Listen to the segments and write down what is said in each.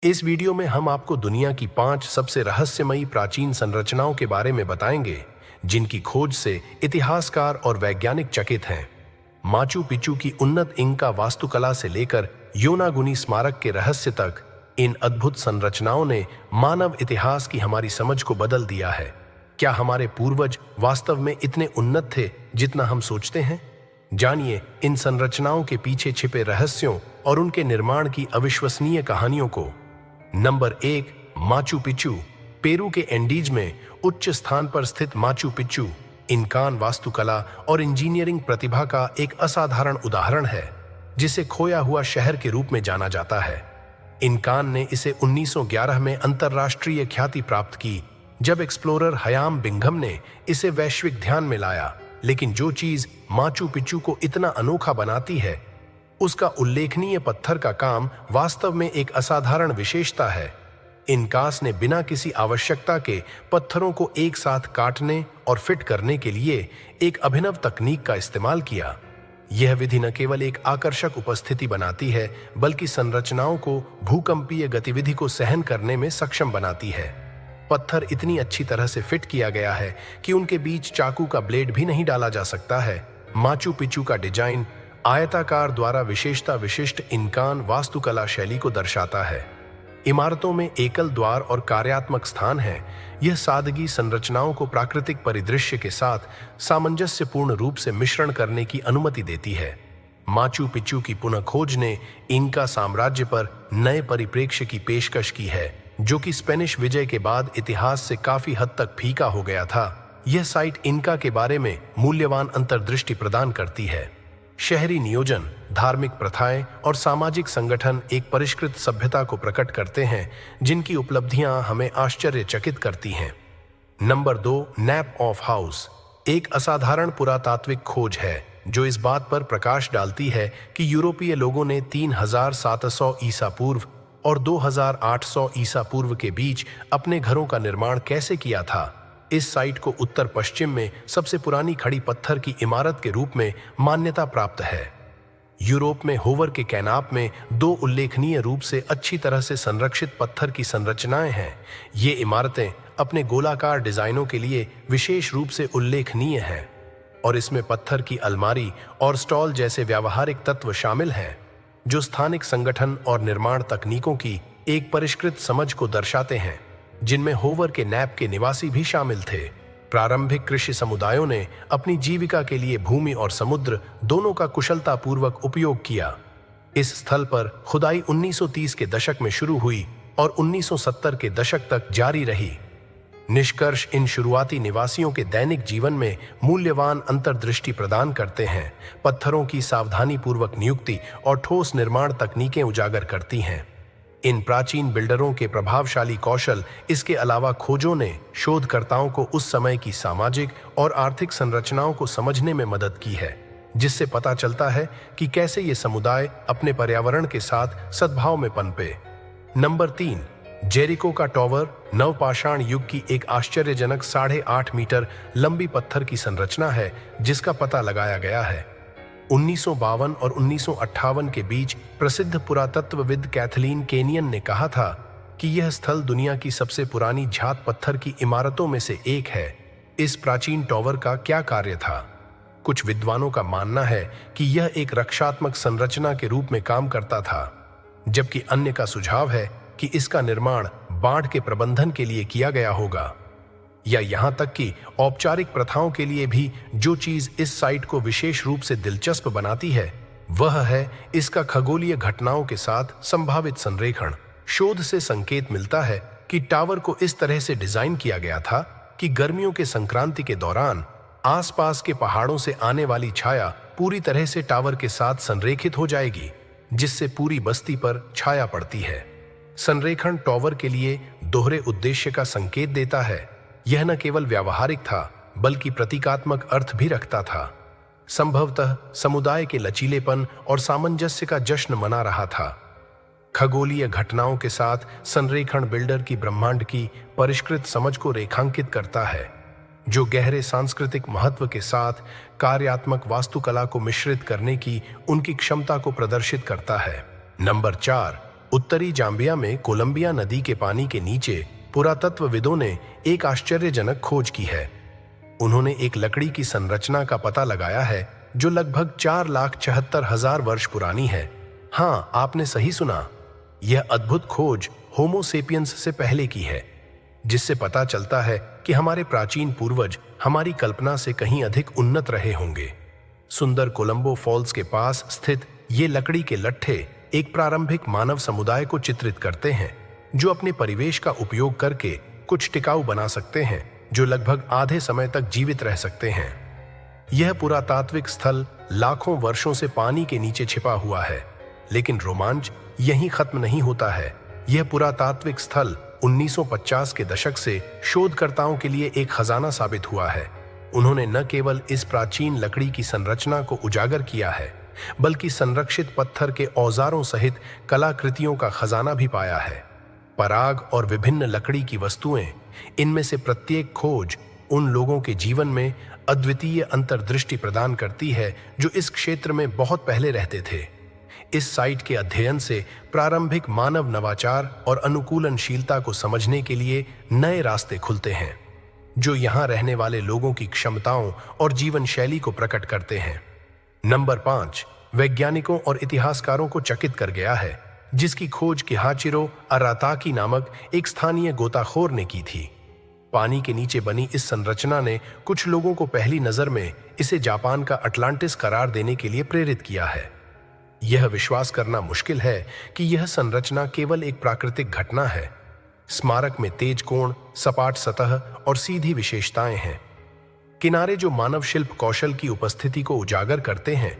इस वीडियो में हम आपको दुनिया की 5 सबसे रहस्यमयी प्राचीन संरचनाओं के बारे में बताएंगे, जिनकी खोज से इतिहासकार और वैज्ञानिक चकित हैं। माचू पिचू की उन्नत इंका वास्तुकला से लेकर योनागुनी स्मारक के रहस्य तक, इन अद्भुत संरचनाओं ने मानव इतिहास की हमारी समझ को बदल दिया है। क्या हमारे पूर्वज वास्तव में इतने उन्नत थे जितना हम सोचते हैं? जानिए इन संरचनाओं के पीछे छिपे रहस्यों और उनके निर्माण की अविश्वसनीय कहानियों को। Number 1, Machu Picchu. पेरू के एंडीज में उच्च स्थान पर स्थित माचू पिचू इनकान वास्तुकला और इंजीनियरिंग प्रतिभा का एक असाधारण उदाहरण है, जिसे खोया हुआ शहर के रूप में जाना जाता है। इनकान ने इसे 1911 में अंतर्राष्ट्रीय ख्याति प्राप्त की, जब एक्सप्लोरर हयाम बिंघम ने इसे वैश्विक ध्यान में लाया। लेकिन जो चीज माचू पिचू को इतना अनोखा बनाती है, उसका उल्लेखनीय पत्थर का काम वास्तव में एक असाधारण विशेषता है। इनकास ने बिना किसी आवश्यकता के पत्थरों को एक साथ काटने और फिट करने के लिए एक अभिनव तकनीक का इस्तेमाल किया। यह विधि न केवल एक आकर्षक उपस्थिति बनाती है, बल्कि संरचनाओं को भूकंपीय गतिविधि को सहन करने में सक्षम बनाती है। पत्थर इतनी अच्छी तरह से फिट किया गया है कि उनके बीच चाकू का ब्लेड भी नहीं डाला जा सकता है। माचू पिचू का डिजाइन आयताकार द्वारा विशेषता विशिष्ट इनकान वास्तुकला शैली को दर्शाता है। इमारतों में एकल द्वार और कार्यात्मक स्थान है। यह सादगी संरचनाओं को प्राकृतिक परिदृश्य के साथ सामंजस्यपूर्ण रूप से मिश्रण करने की अनुमति देती है। माचू पिचू की पुनः खोज ने इनका साम्राज्य पर नए परिप्रेक्ष्य की पेशकश की है, जो कि स्पेनिश विजय के बाद इतिहास से काफी हद तक फीका हो गया था। यह साइट इनका के बारे में मूल्यवान अंतर्दृष्टि प्रदान करती है। शहरी नियोजन, धार्मिक प्रथाएं और सामाजिक संगठन एक परिष्कृत सभ्यता को प्रकट करते हैं, जिनकी उपलब्धियां हमें आश्चर्यचकित करती हैं। नंबर 2, नैप ऑफ हाउस एक असाधारण पुरातात्विक खोज है, जो इस बात पर प्रकाश डालती है कि यूरोपीय लोगों ने 3700 ईसा पूर्व और 2800 ईसा पूर्व के बीच अपने घरों का निर्माण कैसे किया था। इस साइट को उत्तर पश्चिम में सबसे पुरानी खड़ी पत्थर की इमारत के रूप में मान्यता प्राप्त है। यूरोप में होवर के कैनाप में 2 उल्लेखनीय रूप से अच्छी तरह से संरक्षित पत्थर की संरचनाएं हैं। ये इमारतें अपने गोलाकार डिजाइनों के लिए विशेष रूप से उल्लेखनीय हैं, और इसमें पत्थर की अलमारी और स्टॉल जैसे व्यावहारिक तत्व शामिल हैं, जो स्थानिक संगठन और निर्माण तकनीकों की एक परिष्कृत समझ को दर्शाते हैं, जिनमें होवर के नैप के निवासी भी शामिल थे। प्रारंभिक कृषि समुदायों ने अपनी जीविका के लिए भूमि और समुद्र दोनों का कुशलतापूर्वक उपयोग किया। इस स्थल पर खुदाई 1930 के दशक में शुरू हुई और 1970 के दशक तक जारी रही। निष्कर्ष इन शुरुआती निवासियों के दैनिक जीवन में मूल्यवान अंतर्दृष्टि प्रदान करते हैं। पत्थरों की सावधानीपूर्वक नियुक्ति और ठोस निर्माण तकनीकें उजागर करती हैं। इन प्राचीन बिल्डरों के प्रभावशाली कौशल, इसके अलावा खोजों ने शोधकर्ताओं को उस समय की सामाजिक और आर्थिक संरचनाओं को समझने में मदद की है, जिससे पता चलता है कि कैसे ये समुदाय अपने पर्यावरण के साथ सद्भाव में पनपे। नंबर 3, जेरिको का टॉवर नवपाषाण युग की एक आश्चर्यजनक 8.5 मीटर लंबी पत्थर की संरचना है, जिसका पता लगाया गया है। 1952 और 1958 के बीच प्रसिद्ध पुरातत्वविद कैथलीन केनियन ने कहा था कि यह स्थल दुनिया की सबसे पुरानी झात पत्थर की इमारतों में से एक है। इस प्राचीन टॉवर का क्या कार्य था? कुछ विद्वानों का मानना है कि यह एक रक्षात्मक संरचना के रूप में काम करता था, जबकि अन्य का सुझाव है कि इसका निर्माण बाढ़ के प्रबंधन के लिए किया गया होगा, या यहां तक कि औपचारिक प्रथाओं के लिए भी। जो चीज इस साइट को विशेष रूप से दिलचस्प बनाती है, वह है इसका खगोलीय घटनाओं के साथ संभावित संरेखण। शोध से संकेत मिलता है कि टावर को इस तरह से डिजाइन किया गया था कि गर्मियों के संक्रांति के दौरान आसपास के पहाड़ों से आने वाली छाया पूरी तरह से टावर के साथ संरेखित हो जाएगी, जिससे पूरी बस्ती पर छाया पड़ती है। संरेखण टावर के लिए दोहरे उद्देश्य का संकेत देता है। यह न केवल व्यावहारिक था, बल्कि प्रतीकात्मक अर्थ भी रखता था। संभवतः समुदाय के लचीलेपन और सामंजस्य का जश्न मना रहा था। खगोलीय घटनाओं के साथ संरेखण बिल्डर की ब्रह्मांड की परिष्कृत समझ को रेखांकित करता है, जो गहरे सांस्कृतिक महत्व के साथ कार्यात्मक वास्तुकला को मिश्रित करने की उनकी क्षमता को प्रदर्शित करता है। नंबर 4, उत्तरी जाम्बिया में कोलंबिया नदी के पानी के नीचे पुरातत्वविदों ने एक आश्चर्यजनक खोज की है। उन्होंने एक लकड़ी की संरचना का पता लगाया है जो लगभग 4,74,000 वर्ष पुरानी है। हाँ, आपने सही सुना, यह अद्भुत खोज होमो सेपियंस से पहले की है, जिससे पता चलता है कि हमारे प्राचीन पूर्वज हमारी कल्पना से कहीं अधिक उन्नत रहे होंगे। सुंदर कोलंबो फॉल्स के पास स्थित ये लकड़ी के लट्ठे एक प्रारंभिक मानव समुदाय को चित्रित करते हैं, जो अपने परिवेश का उपयोग करके कुछ टिकाऊ बना सकते हैं, जो लगभग आधे समय तक जीवित रह सकते हैं। यह पुरातात्विक स्थल लाखों वर्षों से पानी के नीचे छिपा हुआ है, लेकिन रोमांच यहीं खत्म नहीं होता है। यह पुरातात्विक स्थल 1950 के दशक से शोधकर्ताओं के लिए एक खजाना साबित हुआ है। उन्होंने न केवल इस प्राचीन लकड़ी की संरचना को उजागर किया है, बल्कि संरक्षित पत्थर के औजारों सहित कलाकृतियों का खजाना भी पाया है। पराग और विभिन्न लकड़ी की वस्तुएं, इनमें से प्रत्येक खोज उन लोगों के जीवन में अद्वितीय अंतर्दृष्टि प्रदान करती है जो इस क्षेत्र में बहुत पहले रहते थे। इस साइट के अध्ययन से प्रारंभिक मानव नवाचार और अनुकूलनशीलता को समझने के लिए नए रास्ते खुलते हैं, जो यहाँ रहने वाले लोगों की क्षमताओं और जीवन शैली को प्रकट करते हैं। नंबर 5 वैज्ञानिकों और इतिहासकारों को चकित कर गया है, जिसकी खोज किहाचिरो अराताकी नामक एक स्थानीय गोताखोर ने की थी। पानी के नीचे बनी इस संरचना ने कुछ लोगों को पहली नजर में इसे जापान का अटलांटिस करार देने के लिए प्रेरित किया है। यह विश्वास करना मुश्किल है कि यह संरचना केवल एक प्राकृतिक घटना है। स्मारक में तेज कोण, सपाट सतह और सीधी विशेषताएं हैं। किनारे जो मानव शिल्प कौशल की उपस्थिति को उजागर करते हैं।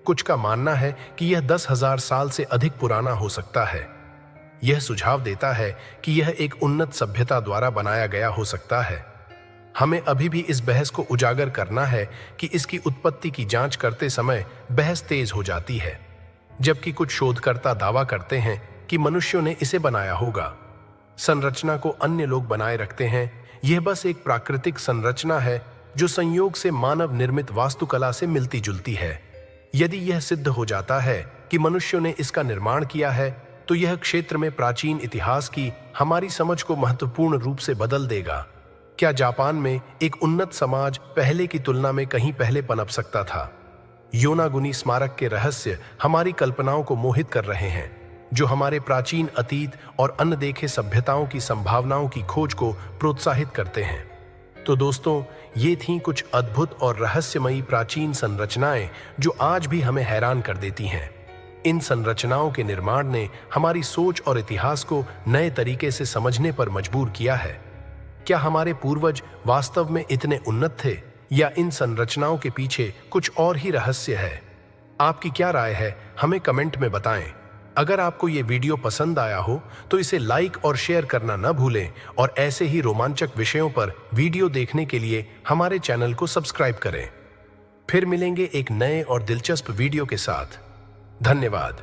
कुछ का मानना है कि यह 10,000 साल से अधिक पुराना हो सकता है। यह सुझाव देता है कि यह एक उन्नत सभ्यता द्वारा बनाया गया हो सकता है। हमें अभी भी इस बहस को उजागर करना है कि इसकी उत्पत्ति की जांच करते समय बहस तेज हो जाती है, जबकि कुछ शोधकर्ता दावा करते हैं कि मनुष्यों ने इसे बनाया होगा। संरचना को अन्य लोग बनाए रखते हैं। यह बस एक प्राकृतिक संरचना है जो संयोग से मानव निर्मित वास्तुकला से मिलती जुलती है। यदि यह सिद्ध हो जाता है कि मनुष्यों ने इसका निर्माण किया है, तो यह क्षेत्र में प्राचीन इतिहास की हमारी समझ को महत्वपूर्ण रूप से बदल देगा। क्या जापान में एक उन्नत समाज पहले की तुलना में कहीं पहले पनप सकता था? योनागुनी स्मारक के रहस्य हमारी कल्पनाओं को मोहित कर रहे हैं, जो हमारे प्राचीन अतीत और अनदेखे सभ्यताओं की संभावनाओं की खोज को प्रोत्साहित करते हैं। तो दोस्तों, ये थीं कुछ अद्भुत और रहस्यमयी प्राचीन संरचनाएं जो आज भी हमें हैरान कर देती हैं। इन संरचनाओं के निर्माण ने हमारी सोच और इतिहास को नए तरीके से समझने पर मजबूर किया है। क्या हमारे पूर्वज वास्तव में इतने उन्नत थे, या इन संरचनाओं के पीछे कुछ और ही रहस्य है? आपकी क्या राय है, हमें कमेंट में बताएं। अगर आपको ये वीडियो पसंद आया हो तो इसे लाइक और शेयर करना न भूलें, और ऐसे ही रोमांचक विषयों पर वीडियो देखने के लिए हमारे चैनल को सब्सक्राइब करें। फिर मिलेंगे एक नए और दिलचस्प वीडियो के साथ। धन्यवाद।